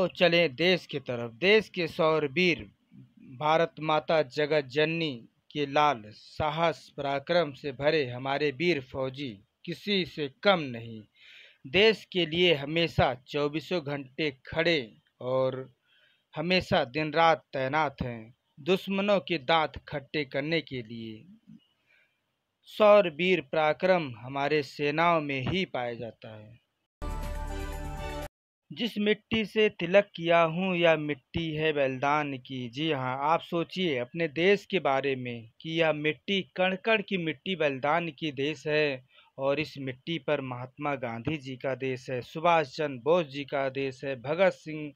आओ चलें देश की तरफ। देश के शौरवीर भारत माता जगत जननी के लाल, साहस पराक्रम से भरे हमारे वीर फौजी किसी से कम नहीं। देश के लिए हमेशा चौबीसों घंटे खड़े और हमेशा दिन रात तैनात हैं, दुश्मनों के दांत खट्टे करने के लिए। शौरवीर पराक्रम हमारे सेनाओं में ही पाया जाता है। जिस मिट्टी से तिलक किया हूँ या मिट्टी है बलिदान की। जी हाँ, आप सोचिए अपने देश के बारे में कि यह मिट्टी कण कण की मिट्टी बलिदान की देश है, और इस मिट्टी पर महात्मा गांधी जी का देश है, सुभाष चंद्र बोस जी का देश है, भगत सिंह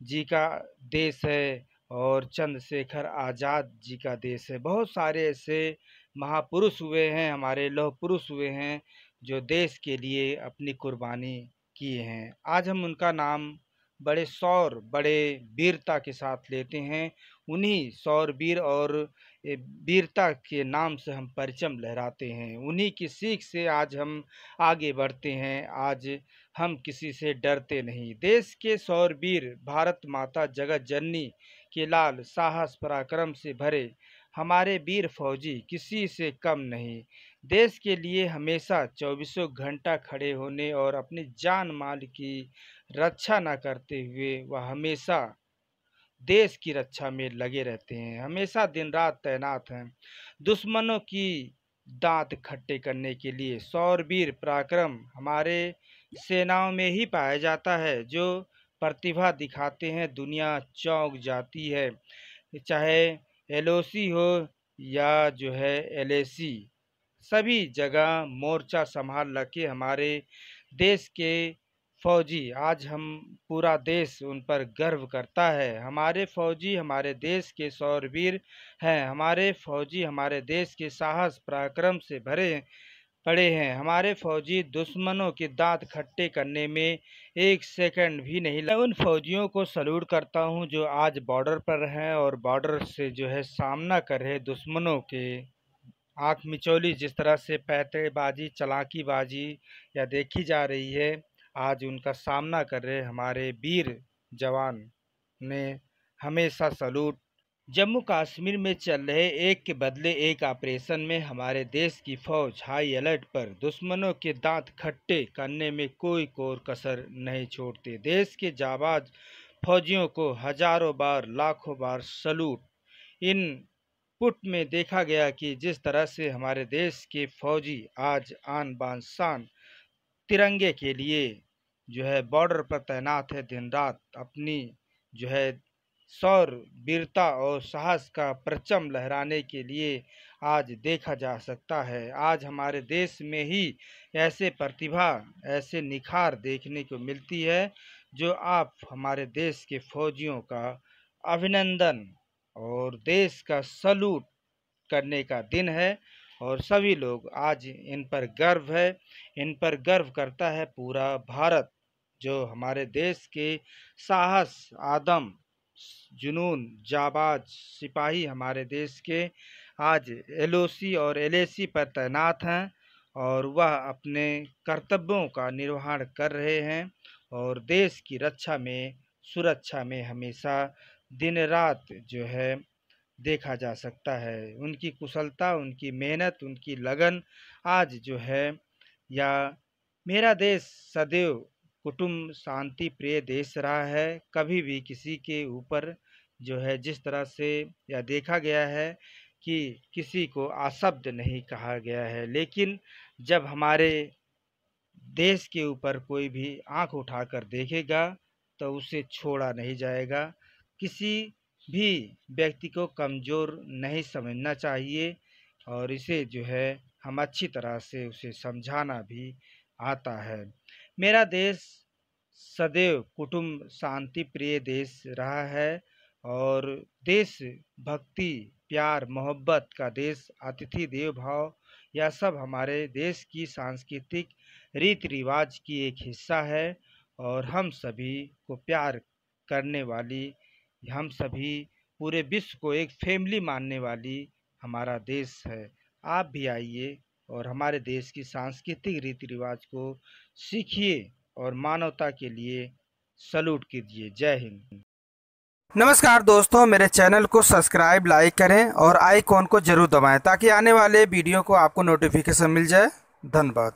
जी का देश है, और चंद्रशेखर आज़ाद जी का देश है। बहुत सारे ऐसे महापुरुष हुए हैं, हमारे लौह पुरुष हुए हैं, जो देश के लिए अपनी कुर्बानी किए हैं। आज हम उनका नाम बड़े शौर, बड़े वीरता के साथ लेते हैं। उन्हीं शौरवीर और वीरता के नाम से हम परचम लहराते हैं। उन्हीं की सीख से आज हम आगे बढ़ते हैं। आज हम किसी से डरते नहीं। देश के शौरवीर भारत माता जगत जननी के लाल, साहस पराक्रम से भरे हमारे वीर फौजी किसी से कम नहीं। देश के लिए हमेशा चौबीसों घंटा खड़े होने और अपनी जान माल की रक्षा न करते हुए वह हमेशा देश की रक्षा में लगे रहते हैं, हमेशा दिन रात तैनात हैं, दुश्मनों की दांत खट्टे करने के लिए। शौरवीर पराक्रम हमारे सेनाओं में ही पाया जाता है। जो प्रतिभा दिखाते हैं दुनिया चौंक जाती है। चाहे एलओसी हो या जो है एलएसी, सभी जगह मोर्चा संभाल रखे हमारे देश के फौजी। आज हम पूरा देश उन पर गर्व करता है। हमारे फौजी हमारे देश के शौरवीर हैं। हमारे फौजी हमारे देश के साहस पराक्रम से भरे पड़े हैं। हमारे फौजी दुश्मनों के दांत खट्टे करने में एक सेकंड भी नहीं लगा। मैं उन फौजियों को सल्यूट करता हूं जो आज बॉर्डर पर हैं और बॉर्डर से जो है सामना कर रहे दुश्मनों के आंख मिचौली जिस तरह से पैंतरेबाजी, चालाकीबाजी या देखी जा रही है, आज उनका सामना कर रहे हमारे वीर जवान ने हमेशा सलूट। जम्मू कश्मीर में चल रहे एक के बदले एक ऑपरेशन में हमारे देश की फौज हाई अलर्ट पर, दुश्मनों के दांत खट्टे करने में कोई कोर कसर नहीं छोड़ते। देश के जाबाज फौजियों को हजारों बार, लाखों बार सलूट। इन पुट में देखा गया कि जिस तरह से हमारे देश के फौजी आज आन बान शान तिरंगे के लिए जो है बॉर्डर पर तैनात है, दिन रात अपनी जो है शौर्य, वीरता और साहस का परचम लहराने के लिए आज देखा जा सकता है। आज हमारे देश में ही ऐसे प्रतिभा, ऐसे निखार देखने को मिलती है, जो आप हमारे देश के फौजियों का अभिनंदन और देश का सलूट करने का दिन है। और सभी लोग आज इन पर गर्व है, इन पर गर्व करता है पूरा भारत। जो हमारे देश के साहस, आदम, जुनून, जाबाज सिपाही हमारे देश के आज एलओसी और एलएसी पर तैनात हैं, और वह अपने कर्तव्यों का निर्वहन कर रहे हैं, और देश की रक्षा में, सुरक्षा में हमेशा दिन रात जो है देखा जा सकता है। उनकी कुशलता, उनकी मेहनत, उनकी लगन आज जो है, या मेरा देश सदैव कुटुंब शांति प्रिय देश रहा है। कभी भी किसी के ऊपर जो है जिस तरह से या देखा गया है कि किसी को अशब्द नहीं कहा गया है, लेकिन जब हमारे देश के ऊपर कोई भी आंख उठाकर देखेगा तो उसे छोड़ा नहीं जाएगा। किसी भी व्यक्ति को कमज़ोर नहीं समझना चाहिए, और इसे जो है हम अच्छी तरह से उसे समझाना भी आता है। मेरा देश सदैव कुटुंब शांति प्रिय देश रहा है, और देश भक्ति, प्यार, मोहब्बत का देश, अतिथि देव भाव, यह सब हमारे देश की सांस्कृतिक रीति रिवाज की एक हिस्सा है। और हम सभी को प्यार करने वाली, हम सभी पूरे विश्व को एक फैमिली मानने वाली हमारा देश है। आप भी आइए और हमारे देश की सांस्कृतिक रीति रिवाज को सीखिए और मानवता के लिए सैल्यूट कीजिए। जय हिंद। नमस्कार दोस्तों, मेरे चैनल को सब्सक्राइब लाइक करें और आइकॉन को जरूर दबाएं ताकि आने वाले वीडियो को आपको नोटिफिकेशन मिल जाए। धन्यवाद।